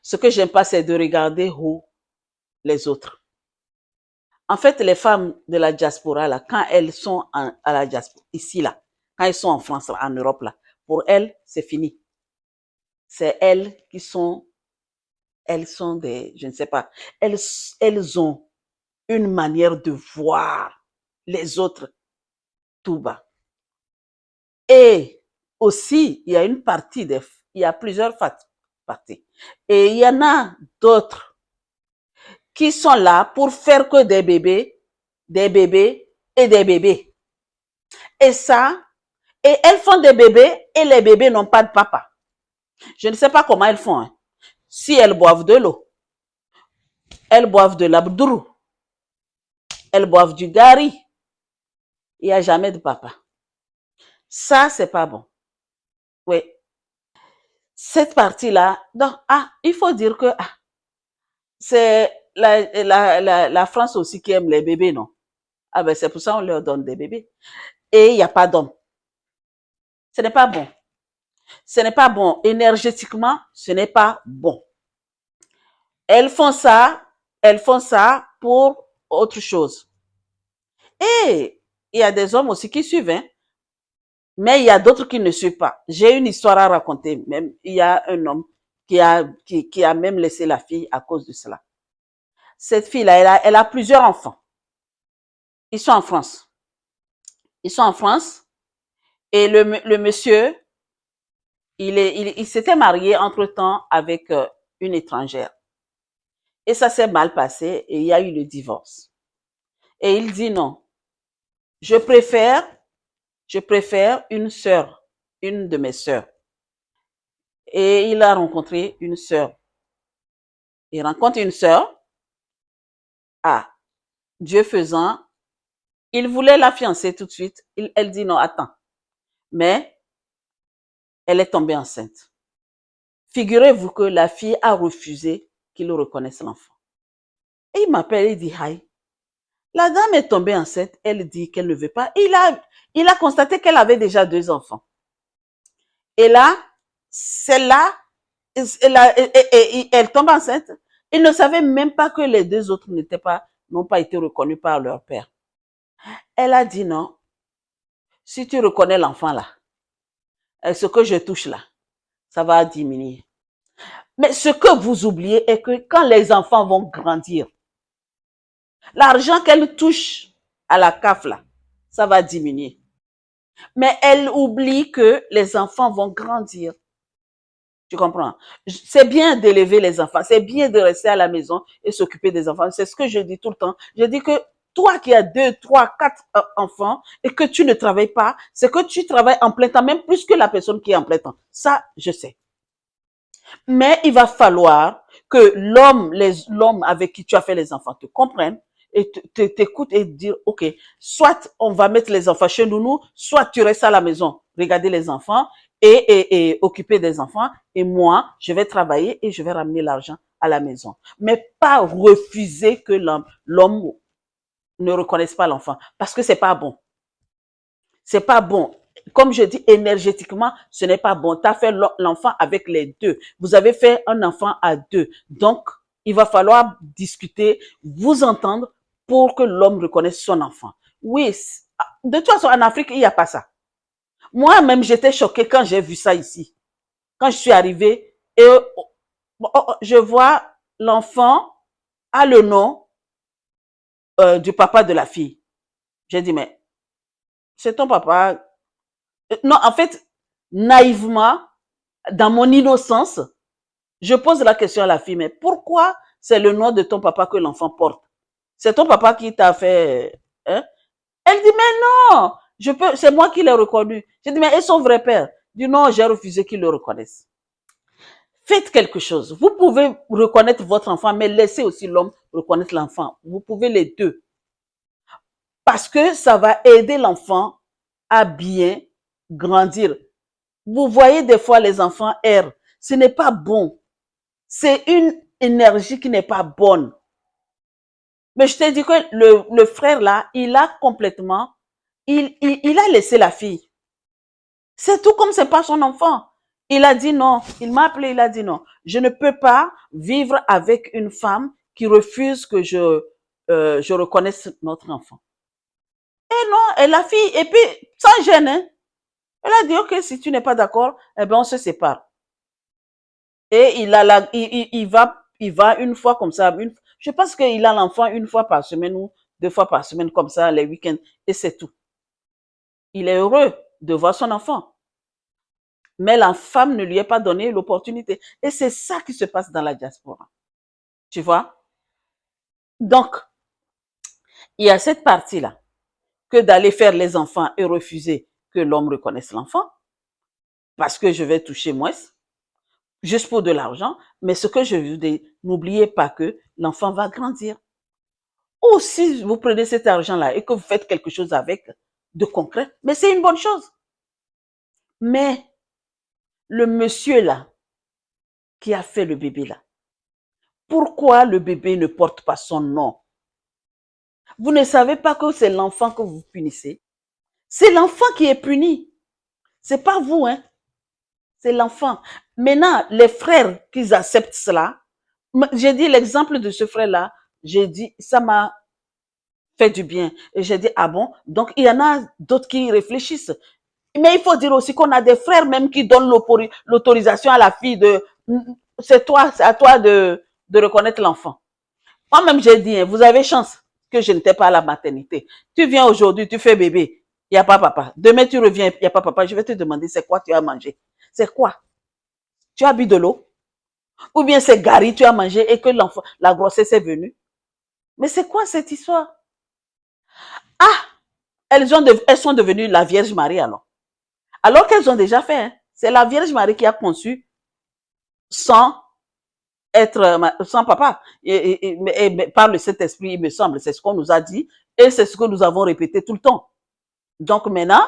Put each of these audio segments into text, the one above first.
Ce que j'aime pas, c'est de regarder où les autres. En fait, les femmes de la diaspora, là, quand elles sont à la diaspora, ici, là, quand elles sont en France, là, en Europe, là, pour elles, c'est fini. C'est elles sont des, je ne sais pas, elles ont une manière de voir les autres tout bas. Et aussi, il y a une partie il y a plusieurs parties. Et il y en a d'autres qui sont là pour faire que des bébés et des bébés. Et ça, et elles font des bébés et les bébés n'ont pas de papa. Je ne sais pas comment elles font. Hein. Si elles boivent de l'eau, elles boivent de l'abdourou, elles boivent du gari, il n'y a jamais de papa. Ça, c'est pas bon. Oui. Cette partie-là, donc, il faut dire que c'est la France aussi qui aime les bébés, non? Ah ben, c'est pour ça qu'on leur donne des bébés. Et il n'y a pas d'homme. Ce n'est pas bon. Ce n'est pas bon. Énergétiquement, ce n'est pas bon. Elles font ça pour autre chose. Et il y a des hommes aussi qui suivent, hein. Mais il y a d'autres qui ne suivent pas. J'ai une histoire à raconter. Même, il y a un homme qui a même laissé la fille à cause de cela. Cette fille-là, elle a plusieurs enfants. Ils sont en France. Ils sont en France. Et le monsieur, il s'était marié entre-temps avec une étrangère. Et ça s'est mal passé et il y a eu le divorce. Et il dit non. Je préfère une sœur, une de mes sœurs. Et il a rencontré une sœur. Il rencontre une sœur. Ah, Dieu faisant, il voulait la fiancer tout de suite. Elle dit non, attends. Mais elle est tombée enceinte. Figurez-vous que la fille a refusé qu'il reconnaisse l'enfant. Et il m'appelle et dit, Hi. La dame est tombée enceinte. Elle dit qu'elle ne veut pas. Il a constaté qu'elle avait déjà 2 enfants. Et là, celle-là, elle tombe enceinte. Il ne savait même pas que les 2 autres n'ont pas été reconnus par leur père. Elle a dit non. Si tu reconnais l'enfant là, ce que je touche là, ça va diminuer. Mais ce que vous oubliez est que quand les enfants vont grandir, l'argent qu'elle touche à la CAF là, ça va diminuer. Mais elle oublie que les enfants vont grandir. Tu comprends? C'est bien d'élever les enfants, c'est bien de rester à la maison et s'occuper des enfants. C'est ce que je dis tout le temps. Je dis que toi qui as 2, 3, 4 enfants et que tu ne travailles pas, c'est que tu travailles en plein temps, même plus que la personne qui est en plein temps. Ça, je sais. Mais il va falloir que l'homme avec qui tu as fait les enfants te comprenne et t'écoute et dire, OK, soit on va mettre les enfants chez nous, soit tu restes à la maison, regarder les enfants et occuper des enfants. Et moi, je vais travailler et je vais ramener l'argent à la maison. Mais pas refuser que l'homme ne reconnaisse pas l'enfant parce que c'est pas bon. C'est pas bon. Comme je dis, énergétiquement, ce n'est pas bon. Tu as fait l'enfant avec les 2. Vous avez fait un enfant à 2. Donc, il va falloir discuter, vous entendre pour que l'homme reconnaisse son enfant. Oui, de toute façon, en Afrique, il n'y a pas ça. Moi-même, j'étais choquée quand j'ai vu ça ici. Quand je suis arrivée et je vois l'enfant a le nom du papa de la fille. J'ai dit, mais c'est ton papa. Non, en fait, naïvement, dans mon innocence, je pose la question à la fille, mais pourquoi c'est le nom de ton papa que l'enfant porte? C'est ton papa qui t'a fait, hein? Elle dit, mais non, c'est moi qui l'ai reconnu. Je dis, mais et son vrai père? Elle dit, non, j'ai refusé qu'il le reconnaisse. Faites quelque chose. Vous pouvez reconnaître votre enfant, mais laissez aussi l'homme reconnaître l'enfant. Vous pouvez les deux. Parce que ça va aider l'enfant à bien grandir. Vous voyez des fois les enfants errent. Ce n'est pas bon. C'est une énergie qui n'est pas bonne. Mais je t'ai dit que le frère là, il a complètement, il a laissé la fille. C'est tout comme c'est pas son enfant. Il a dit non. Il m'a appelé, il a dit non. Je ne peux pas vivre avec une femme qui refuse que je reconnaisse notre enfant. Et non, et la fille, et puis, sans gêne, hein, elle a dit, ok, si tu n'es pas d'accord, eh ben, on se sépare. Et il va une fois comme ça. Je pense qu'il a l'enfant une fois par semaine ou 2 fois par semaine, comme ça, les week-ends, et c'est tout. Il est heureux de voir son enfant. Mais la femme ne lui a pas donné l'opportunité. Et c'est ça qui se passe dans la diaspora. Tu vois? Donc, il y a cette partie-là, que d'aller faire les enfants et refuser que l'homme reconnaisse l'enfant, parce que je vais toucher moins, juste pour de l'argent. Mais ce que je veux dire, n'oubliez pas que l'enfant va grandir. Ou si vous prenez cet argent-là et que vous faites quelque chose avec de concret, mais c'est une bonne chose. Mais le monsieur là, qui a fait le bébé là, pourquoi le bébé ne porte pas son nom? Vous ne savez pas que c'est l'enfant que vous punissez. C'est l'enfant qui est puni. C'est pas vous, hein. C'est l'enfant. Maintenant, les frères qui acceptent cela, j'ai dit l'exemple de ce frère-là, j'ai dit, ça m'a fait du bien. Et j'ai dit, ah bon? Donc, il y en a d'autres qui réfléchissent. Mais il faut dire aussi qu'on a des frères même qui donnent l'autorisation à la fille de, c'est à toi de reconnaître l'enfant. Moi-même, j'ai dit, hein, vous avez chance que je n'étais pas à la maternité. Tu viens aujourd'hui, tu fais bébé, il n'y a pas papa. Demain, tu reviens, il n'y a pas papa. Je vais te demander, c'est quoi tu as mangé? C'est quoi? Tu as bu de l'eau? Ou bien c'est Gary, tu as mangé et que l'enfant, la grossesse est venue? Mais c'est quoi cette histoire? Ah, elles sont devenues la Vierge Marie alors. Alors qu'elles ont déjà fait, hein. C'est la Vierge Marie qui a conçu sans sans papa. Et par le Saint-Esprit, il me semble, c'est ce qu'on nous a dit et c'est ce que nous avons répété tout le temps. Donc maintenant,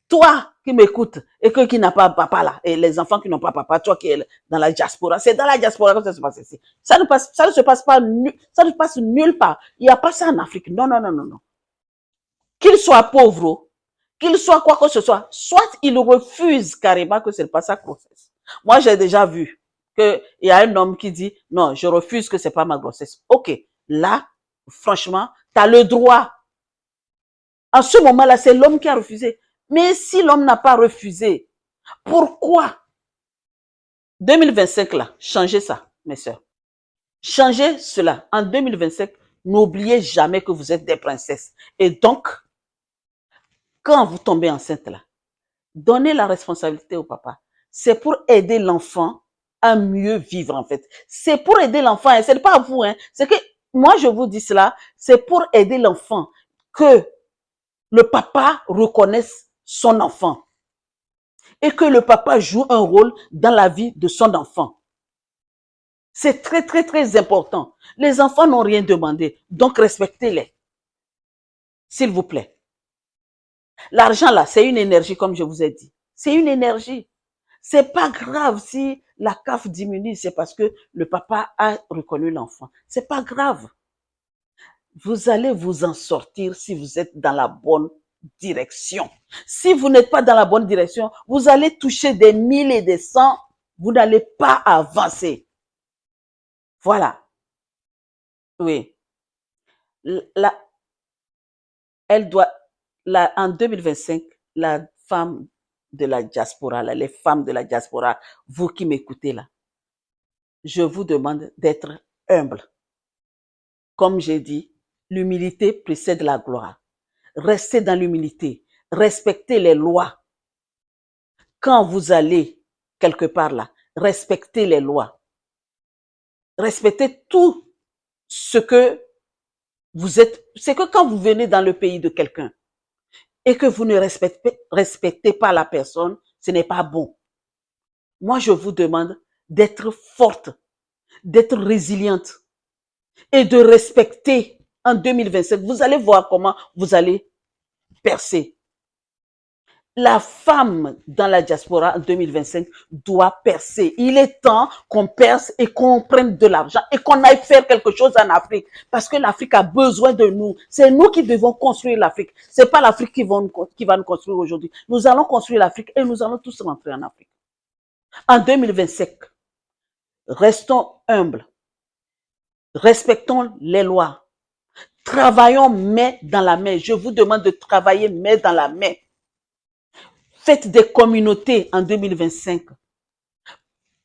toi qui m'écoutes et qui n'a pas papa là, et les enfants qui n'ont pas papa, toi qui es dans la diaspora, c'est dans la diaspora que ça se passe ici. Ça ne se passe pas, ça ne passe nulle part. Il n'y a pas ça en Afrique. Non, non, non, non, non. Qu'il soit pauvre, qu'il soit quoi que ce soit il refuse carrément que ce n'est pas sa grossesse. Moi, j'ai déjà vu qu'il y a un homme qui dit, non, je refuse que ce n'est pas ma grossesse. Ok, là, franchement, tu as le droit. En ce moment-là, c'est l'homme qui a refusé. Mais si l'homme n'a pas refusé, pourquoi 2025 là, changez ça, mes sœurs. Changez cela. En 2025, n'oubliez jamais que vous êtes des princesses. Et donc, quand vous tombez enceinte là, donnez la responsabilité au papa. C'est pour aider l'enfant à mieux vivre en fait. C'est pour aider l'enfant, hein. C'est pas vous, hein. C'est que moi je vous dis cela, c'est pour aider l'enfant que le papa reconnaisse son enfant et que le papa joue un rôle dans la vie de son enfant. C'est très, très, très important. Les enfants n'ont rien demandé, donc respectez-les. S'il vous plaît. L'argent, là, c'est une énergie, comme je vous ai dit. C'est une énergie. C'est pas grave si la CAF diminue, c'est parce que le papa a reconnu l'enfant. C'est pas grave. Vous allez vous en sortir si vous êtes dans la bonne direction. Si vous n'êtes pas dans la bonne direction, vous allez toucher des 1000 et des 100, vous n'allez pas avancer. Voilà. Oui. La, elle doit, en 2025, la femme de la diaspora, là, les femmes de la diaspora, vous qui m'écoutez là, je vous demande d'être humble. Comme j'ai dit, l'humilité précède la gloire. Restez dans l'humilité. Respectez les lois. Quand vous allez quelque part là, respectez les lois. Respectez tout ce que vous êtes. C'est que quand vous venez dans le pays de quelqu'un et que vous ne respectez pas la personne, ce n'est pas bon. Moi, je vous demande d'être forte, d'être résiliente et de respecter en 2027. Vous allez voir comment vous allez percer. La femme dans la diaspora en 2025 doit percer. Il est temps qu'on perce et qu'on prenne de l'argent et qu'on aille faire quelque chose en Afrique. Parce que l'Afrique a besoin de nous. C'est nous qui devons construire l'Afrique. C'est pas l'Afrique qui va nous construire aujourd'hui. Nous allons construire l'Afrique et nous allons tous rentrer en Afrique. En 2025, restons humbles, respectons les lois, travaillons main dans la main. Je vous demande de travailler main dans la main. Faites des communautés en 2025.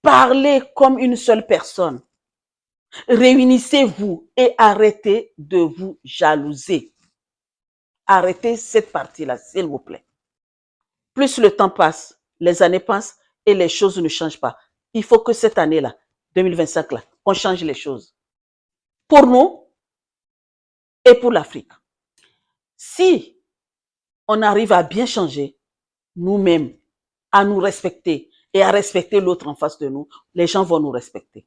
Parlez comme une seule personne. Réunissez-vous et arrêtez de vous jalouser. Arrêtez cette partie-là, s'il vous plaît. Plus le temps passe, les années passent et les choses ne changent pas. Il faut que cette année-là, 2025, là, on change les choses. Pour nous et pour l'Afrique. Si on arrive à bien changer nous-mêmes, à nous respecter et à respecter l'autre en face de nous, les gens vont nous respecter.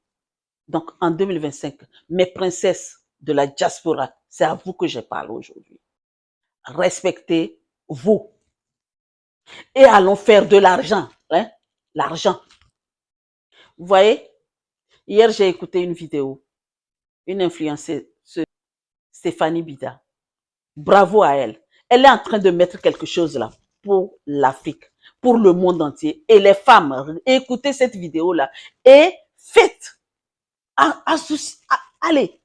Donc, en 2025, mes princesses de la diaspora, c'est à vous que je parle aujourd'hui. Respectez-vous. Et allons faire de l'argent. Hein? L'argent. Vous voyez, hier, j'ai écouté une vidéo. Une influenceuse, Stéphanie Bida. Bravo à elle. Elle est en train de mettre quelque chose là pour l'Afrique, pour le monde entier. Et les femmes, écoutez cette vidéo-là et faites. Allez,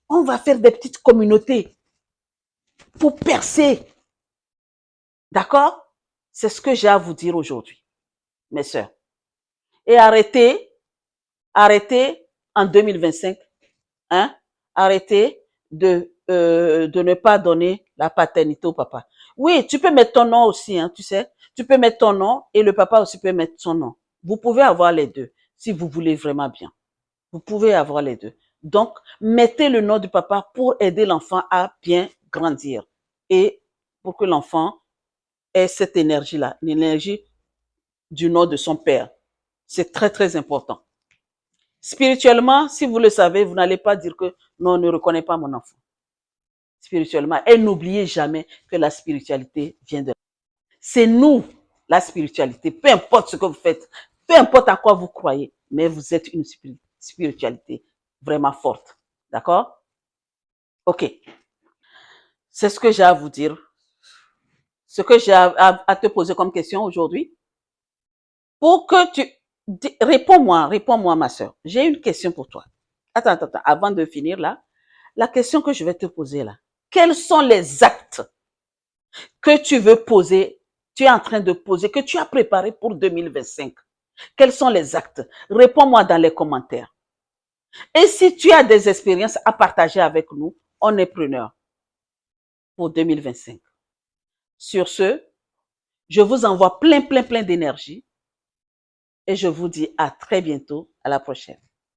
on va faire des petites communautés pour percer. D'accord? C'est ce que j'ai à vous dire aujourd'hui, mes sœurs. Et arrêtez en 2025, hein, arrêtez de ne pas donner la paternité au papa. Oui, tu peux mettre ton nom aussi, hein, tu sais. Tu peux mettre ton nom et le papa aussi peut mettre son nom. Vous pouvez avoir les deux, si vous voulez vraiment bien. Vous pouvez avoir les deux. Donc, mettez le nom du papa pour aider l'enfant à bien grandir et pour que l'enfant ait cette énergie-là, l'énergie du nom de son père. C'est très, très important. Spirituellement, si vous le savez, vous n'allez pas dire que non, on ne reconnaît pas mon enfant. Spirituellement, et n'oubliez jamais que la spiritualité vient de là. C'est nous, la spiritualité. Peu importe ce que vous faites, peu importe à quoi vous croyez, mais vous êtes une spiritualité vraiment forte. D'accord? Ok. C'est ce que j'ai à vous dire. Ce que j'ai à te poser comme question aujourd'hui. Pour que tu... Réponds-moi, ma soeur. J'ai une question pour toi. Attends, avant de finir là, la question que je vais te poser là. Quels sont les actes que tu veux poser, tu es en train de poser, que tu as préparé pour 2025? Quels sont les actes? Réponds-moi dans les commentaires. Et si tu as des expériences à partager avec nous, on est preneur pour 2025. Sur ce, je vous envoie plein d'énergie et je vous dis à très bientôt, à la prochaine.